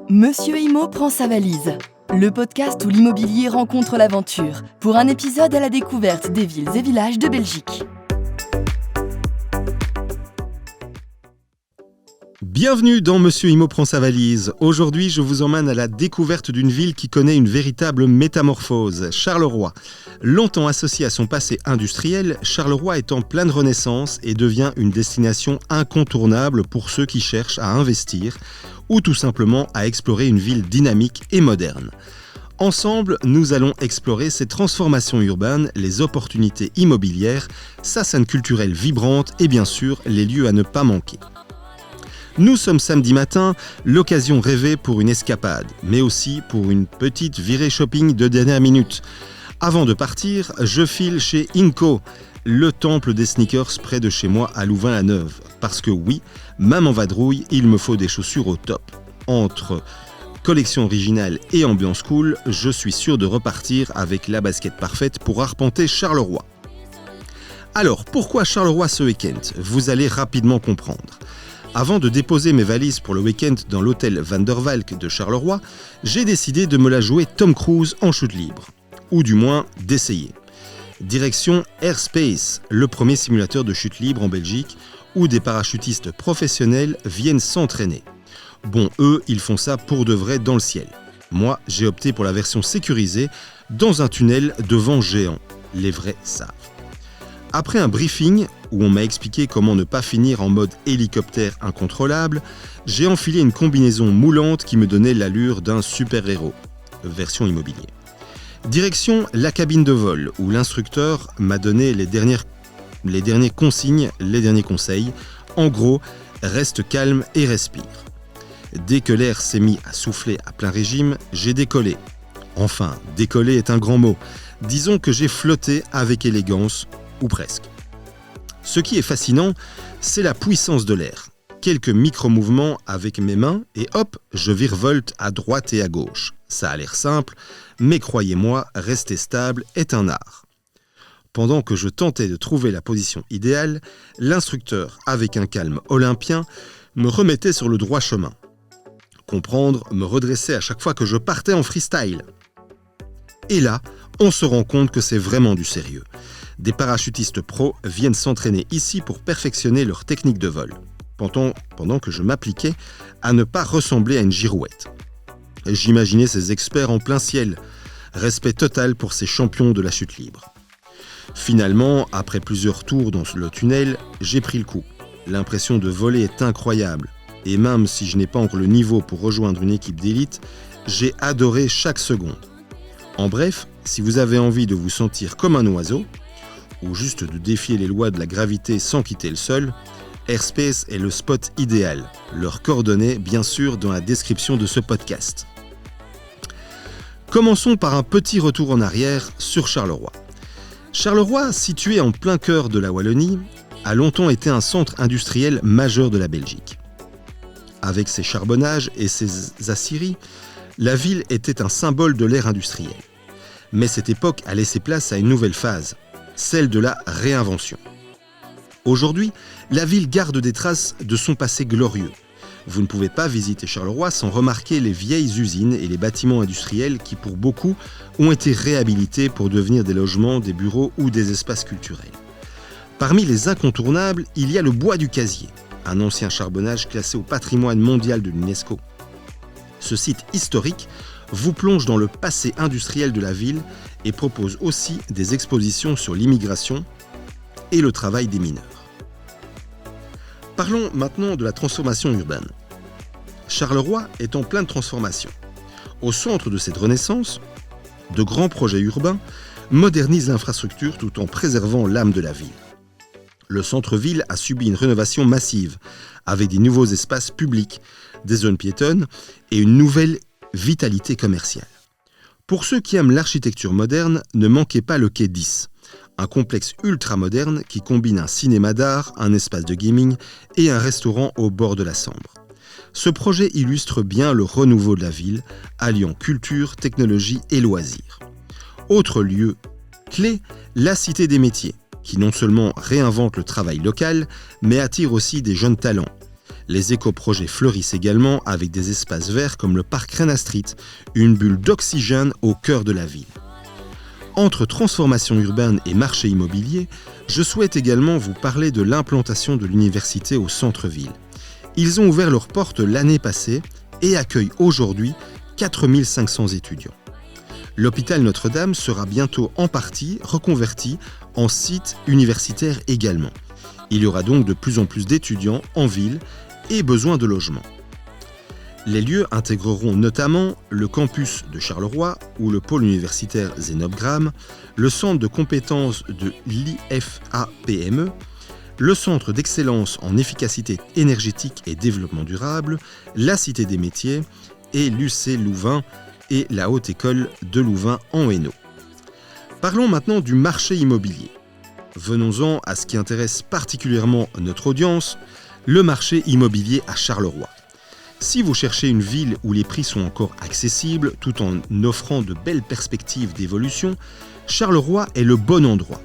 Monsieur Imo prend sa valise. Le podcast où l'immobilier rencontre l'aventure, pour un épisode à la découverte des villes et villages de Belgique. Bienvenue dans Monsieur Imo prend sa valise. Aujourd'hui, je vous emmène à la découverte d'une ville qui connaît une véritable métamorphose, Charleroi. Longtemps associée à son passé industriel, Charleroi est en pleine renaissance et devient une destination incontournable pour ceux qui cherchent à investir ou tout simplement à explorer une ville dynamique et moderne. Ensemble, nous allons explorer ces transformations urbaines, les opportunités immobilières, sa scène culturelle vibrante et bien sûr les lieux à ne pas manquer. Nous sommes samedi matin, l'occasion rêvée pour une escapade, mais aussi pour une petite virée shopping de dernière minute. Avant de partir, je file chez Inco, le temple des sneakers près de chez moi à Louvain-la-Neuve. Parce que oui, même en vadrouille, il me faut des chaussures au top. Entre collection originale et ambiance cool, je suis sûr de repartir avec la basket parfaite pour arpenter Charleroi. Alors, pourquoi Charleroi ce week-end ? Vous allez rapidement comprendre. Avant de déposer mes valises pour le week-end dans l'hôtel Van der Valk de Charleroi, j'ai décidé de me la jouer Tom Cruise en chute libre. Ou du moins, d'essayer. Direction Airspace, le premier simulateur de chute libre en Belgique, où des parachutistes professionnels viennent s'entraîner. Bon, eux, ils font ça pour de vrai dans le ciel. Moi, j'ai opté pour la version sécurisée, dans un tunnel de vent géant. Les vrais savent. Après un briefing, où on m'a expliqué comment ne pas finir en mode hélicoptère incontrôlable, j'ai enfilé une combinaison moulante qui me donnait l'allure d'un super-héros, version immobilier. Direction la cabine de vol, où l'instructeur m'a donné les dernières consignes, les derniers conseils. En gros, reste calme et respire. Dès que l'air s'est mis à souffler à plein régime, j'ai décollé. Enfin, décoller est un grand mot. Disons que j'ai flotté avec élégance, ou presque. Ce qui est fascinant, c'est la puissance de l'air. Quelques micro-mouvements avec mes mains et hop, je virevolte à droite et à gauche. Ça a l'air simple, mais croyez-moi, rester stable est un art. Pendant que je tentais de trouver la position idéale, l'instructeur, avec un calme olympien, me remettait sur le droit chemin. Comprendre me redressait à chaque fois que je partais en freestyle. Et là, on se rend compte que c'est vraiment du sérieux. Des parachutistes pros viennent s'entraîner ici pour perfectionner leur technique de vol, pendant que je m'appliquais à ne pas ressembler à une girouette. J'imaginais ces experts en plein ciel. Respect total pour ces champions de la chute libre. Finalement, après plusieurs tours dans le tunnel, j'ai pris le coup. L'impression de voler est incroyable. Et même si je n'ai pas encore le niveau pour rejoindre une équipe d'élite, j'ai adoré chaque seconde. En bref, si vous avez envie de vous sentir comme un oiseau, ou juste de défier les lois de la gravité sans quitter le sol, Airspace est le spot idéal. Leurs coordonnées, bien sûr, dans la description de ce podcast. Commençons par un petit retour en arrière sur Charleroi. Charleroi, situé en plein cœur de la Wallonie, a longtemps été un centre industriel majeur de la Belgique. Avec ses charbonnages et ses aciéries, la ville était un symbole de l'ère industrielle. Mais cette époque a laissé place à une nouvelle phase, celle de la réinvention. Aujourd'hui, la ville garde des traces de son passé glorieux. Vous ne pouvez pas visiter Charleroi sans remarquer les vieilles usines et les bâtiments industriels qui, pour beaucoup, ont été réhabilités pour devenir des logements, des bureaux ou des espaces culturels. Parmi les incontournables, il y a le bois du Casier, un ancien charbonnage classé au patrimoine mondial de l'UNESCO. Ce site historique vous plonge dans le passé industriel de la ville et propose aussi des expositions sur l'immigration et le travail des mineurs. Parlons maintenant de la transformation urbaine. Charleroi est en pleine transformation. Au centre de cette renaissance, de grands projets urbains modernisent l'infrastructure tout en préservant l'âme de la ville. Le centre-ville a subi une rénovation massive, avec des nouveaux espaces publics, des zones piétonnes et une nouvelle vitalité commerciale. Pour ceux qui aiment l'architecture moderne, ne manquez pas le quai 10, un complexe ultra-moderne qui combine un cinéma d'art, un espace de gaming et un restaurant au bord de la Sambre. Ce projet illustre bien le renouveau de la ville, alliant culture, technologie et loisirs. Autre lieu clé, la Cité des métiers, qui non seulement réinvente le travail local, mais attire aussi des jeunes talents. Les éco-projets fleurissent également avec des espaces verts comme le parc Rena Street, une bulle d'oxygène au cœur de la ville. Entre transformation urbaine et marché immobilier, je souhaite également vous parler de l'implantation de l'université au centre-ville. Ils ont ouvert leurs portes l'année passée et accueillent aujourd'hui 4500 étudiants. L'hôpital Notre-Dame sera bientôt en partie reconverti en site universitaire également. Il y aura donc de plus en plus d'étudiants en ville et besoin de logement. Les lieux intégreront notamment le campus de Charleroi ou le pôle universitaire Zénobe-Gramme, le centre de compétences de l'IFAPME, le centre d'excellence en efficacité énergétique et développement durable, la Cité des métiers et l'UC Louvain et la Haute École de Louvain en Hainaut. Parlons maintenant du marché immobilier. Venons-en à ce qui intéresse particulièrement notre audience, le marché immobilier à Charleroi. Si vous cherchez une ville où les prix sont encore accessibles tout en offrant de belles perspectives d'évolution, Charleroi est le bon endroit.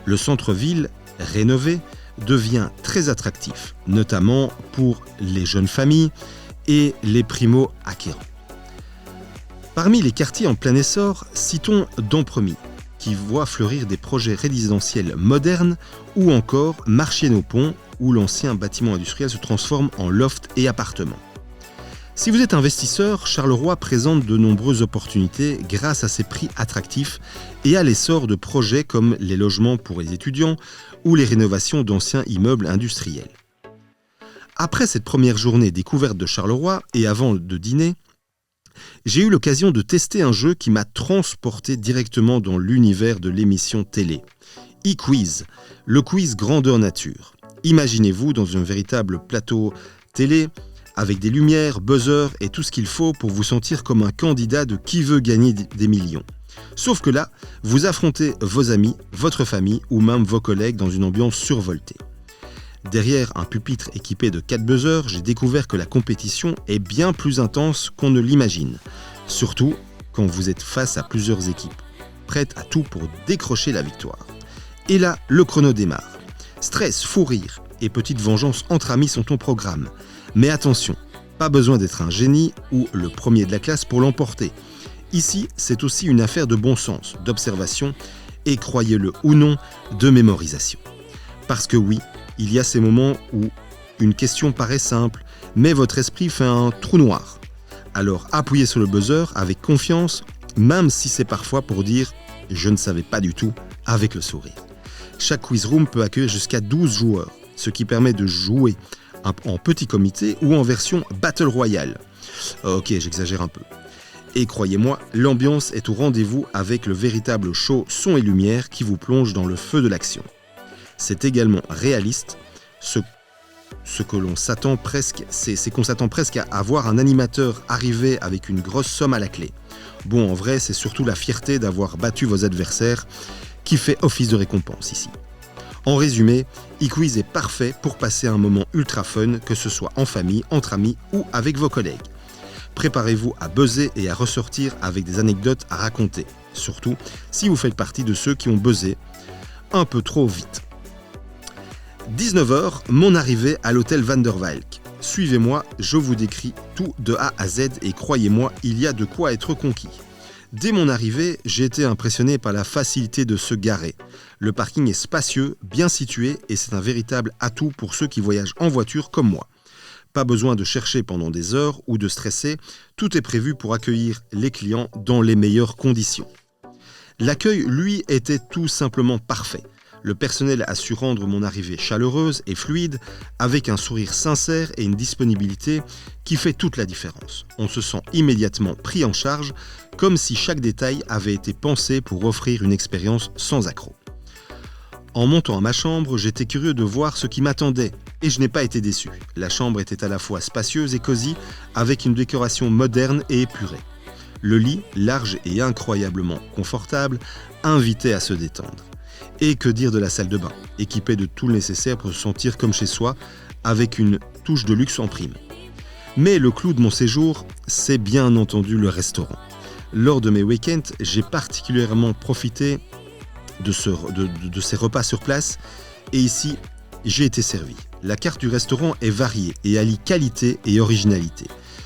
Le centre-ville, rénové, devient très attractif, notamment pour les jeunes familles et les primo-acquérants. Parmi les quartiers en plein essor, citons Dampremy, qui voit fleurir des projets résidentiels modernes, ou encore Marchienne-au-Pont, où l'ancien bâtiment industriel se transforme en loft et appartements. Si vous êtes investisseur, Charleroi présente de nombreuses opportunités grâce à ses prix attractifs et à l'essor de projets comme les logements pour les étudiants ou les rénovations d'anciens immeubles industriels. Après cette première journée découverte de Charleroi et avant de dîner, j'ai eu l'occasion de tester un jeu qui m'a transporté directement dans l'univers de l'émission télé. E-Quiz, le quiz grandeur nature. Imaginez-vous dans un véritable plateau télé avec des lumières, buzzers et tout ce qu'il faut pour vous sentir comme un candidat de qui veut gagner des millions. Sauf que là, vous affrontez vos amis, votre famille ou même vos collègues dans une ambiance survoltée. Derrière un pupitre équipé de 4 buzzers, j'ai découvert que la compétition est bien plus intense qu'on ne l'imagine. Surtout quand vous êtes face à plusieurs équipes, prêtes à tout pour décrocher la victoire. Et là, le chrono démarre. Stress, fou rire et petite vengeance entre amis sont au programme. Mais attention, pas besoin d'être un génie ou le premier de la classe pour l'emporter. Ici, c'est aussi une affaire de bon sens, d'observation et, croyez-le ou non, de mémorisation. Parce que oui, il y a ces moments où une question paraît simple, mais votre esprit fait un trou noir. Alors appuyez sur le buzzer avec confiance, même si c'est parfois pour dire « je ne savais pas du tout » avec le sourire. Chaque quiz room peut accueillir jusqu'à 12 joueurs, ce qui permet de jouer en petit comité ou en version Battle Royale. Ok, j'exagère un peu. Et croyez-moi, l'ambiance est au rendez-vous avec le véritable show son et lumière qui vous plonge dans le feu de l'action. C'est également réaliste, ce que l'on s'attend presque, c'est qu'on s'attend presque à voir un animateur arriver avec une grosse somme à la clé. Bon, en vrai, c'est surtout la fierté d'avoir battu vos adversaires qui fait office de récompense ici. En résumé, E-Quiz est parfait pour passer un moment ultra fun, que ce soit en famille, entre amis ou avec vos collègues. Préparez-vous à buzzer et à ressortir avec des anecdotes à raconter, surtout si vous faites partie de ceux qui ont buzzé un peu trop vite. 19h, mon arrivée à l'hôtel Van der Valk. Suivez-moi, je vous décris tout de A à Z et croyez-moi, il y a de quoi être conquis. Dès mon arrivée, j'ai été impressionné par la facilité de se garer. Le parking est spacieux, bien situé et c'est un véritable atout pour ceux qui voyagent en voiture comme moi. Pas besoin de chercher pendant des heures ou de stresser, tout est prévu pour accueillir les clients dans les meilleures conditions. L'accueil, lui, était tout simplement parfait. Le personnel a su rendre mon arrivée chaleureuse et fluide, avec un sourire sincère et une disponibilité qui fait toute la différence. On se sent immédiatement pris en charge, comme si chaque détail avait été pensé pour offrir une expérience sans accroc. En montant à ma chambre, j'étais curieux de voir ce qui m'attendait, et je n'ai pas été déçu. La chambre était à la fois spacieuse et cosy, avec une décoration moderne et épurée. Le lit, large et incroyablement confortable, invitait à se détendre. Et que dire de la salle de bain, équipée de tout le nécessaire pour se sentir comme chez soi, avec une touche de luxe en prime. Mais le clou de mon séjour, c'est bien entendu le restaurant. Lors de mes week-ends, j'ai particulièrement profité de ces repas sur place, et ici, j'ai été servi. La carte du restaurant est variée et allie qualité et originalité.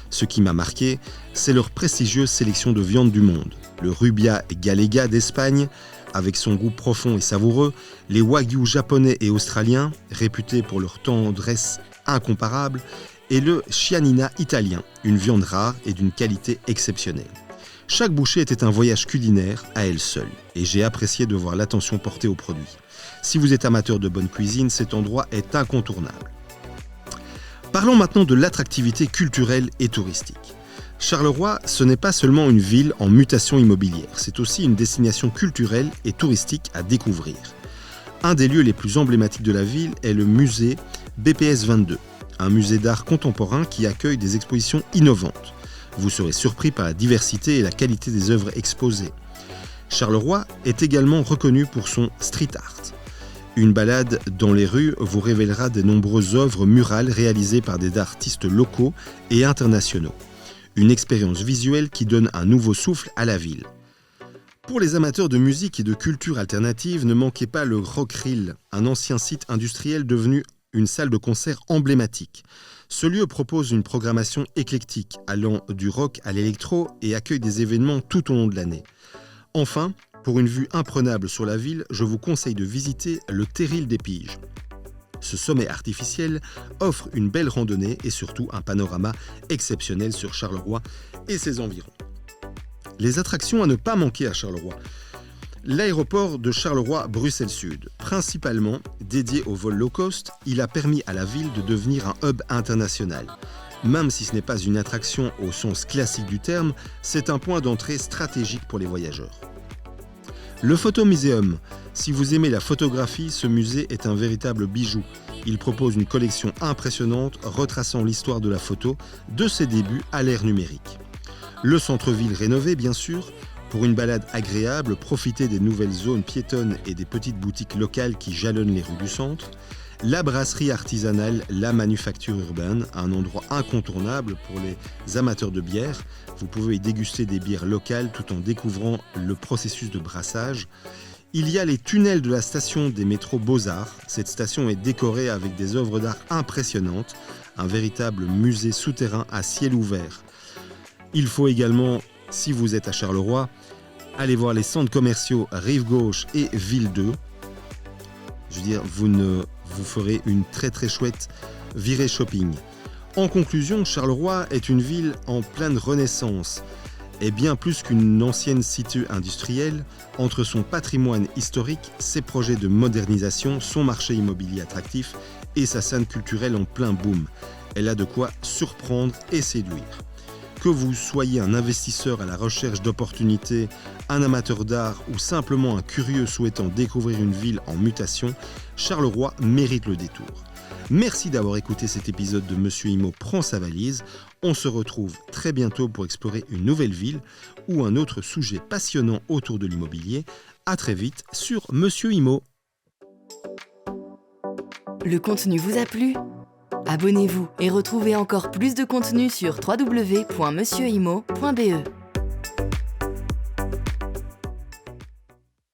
Ce qui m'a marqué, c'est leur prestigieuse sélection de viandes du monde. Le Rubia Galega d'Espagne, avec son goût profond et savoureux, les Wagyu japonais et australiens, réputés pour leur tendresse incomparable, et le Chianina italien, une viande rare et d'une qualité exceptionnelle. Chaque bouchée était un voyage culinaire à elle seule, et j'ai apprécié de voir l'attention portée aux produits. Si vous êtes amateur de bonne cuisine, cet endroit est incontournable. Parlons maintenant de l'attractivité culturelle et touristique. Charleroi, ce n'est pas seulement une ville en mutation immobilière, c'est aussi une destination culturelle et touristique à découvrir. Un des lieux les plus emblématiques de la ville est le musée BPS 22, un musée d'art contemporain qui accueille des expositions innovantes. Vous serez surpris par la diversité et la qualité des œuvres exposées. Charleroi est également reconnu pour son street art. Une balade dans les rues vous révélera de nombreuses œuvres murales réalisées par des artistes locaux et internationaux. Une expérience visuelle qui donne un nouveau souffle à la ville. Pour les amateurs de musique et de culture alternative, ne manquez pas le Rockrill, un ancien site industriel devenu une salle de concert emblématique. Ce lieu propose une programmation éclectique, allant du rock à l'électro et accueille des événements tout au long de l'année. Enfin, pour une vue imprenable sur la ville, je vous conseille de visiter le Terril des Piges. Ce sommet artificiel offre une belle randonnée et surtout un panorama exceptionnel sur Charleroi et ses environs. Les attractions à ne pas manquer à Charleroi. L'aéroport de Charleroi-Bruxelles Sud, principalement dédié au vol low cost, il a permis à la ville de devenir un hub international. Même si ce n'est pas une attraction au sens classique du terme, c'est un point d'entrée stratégique pour les voyageurs. Le Photomuseum. Si vous aimez la photographie, ce musée est un véritable bijou. Il propose une collection impressionnante retraçant l'histoire de la photo, de ses débuts à l'ère numérique. Le centre-ville rénové, bien sûr. Pour une balade agréable, profitez des nouvelles zones piétonnes et des petites boutiques locales qui jalonnent les rues du centre. La brasserie artisanale La Manufacture Urbaine, un endroit incontournable pour les amateurs de bière. Vous pouvez y déguster des bières locales tout en découvrant le processus de brassage. Il y a les tunnels de la station des métros Beaux-Arts. Cette station est décorée avec des œuvres d'art impressionnantes, un véritable musée souterrain à ciel ouvert. Il faut également, si vous êtes à Charleroi, aller voir les centres commerciaux Rive Gauche et Ville 2. Je veux dire, vous ferez une très très chouette virée shopping. En conclusion, Charleroi est une ville en pleine renaissance et bien plus qu'une ancienne cité industrielle. Entre son patrimoine historique, ses projets de modernisation, son marché immobilier attractif et sa scène culturelle en plein boom, elle a de quoi surprendre et séduire. Que vous soyez un investisseur à la recherche d'opportunités, un amateur d'art ou simplement un curieux souhaitant découvrir une ville en mutation, Charleroi mérite le détour. Merci d'avoir écouté cet épisode de Monsieur Imo prend sa valise. On se retrouve très bientôt pour explorer une nouvelle ville ou un autre sujet passionnant autour de l'immobilier. À très vite sur Monsieur Imo. Le contenu vous a plu ? Abonnez-vous et retrouvez encore plus de contenu sur www.monsieurimo.be.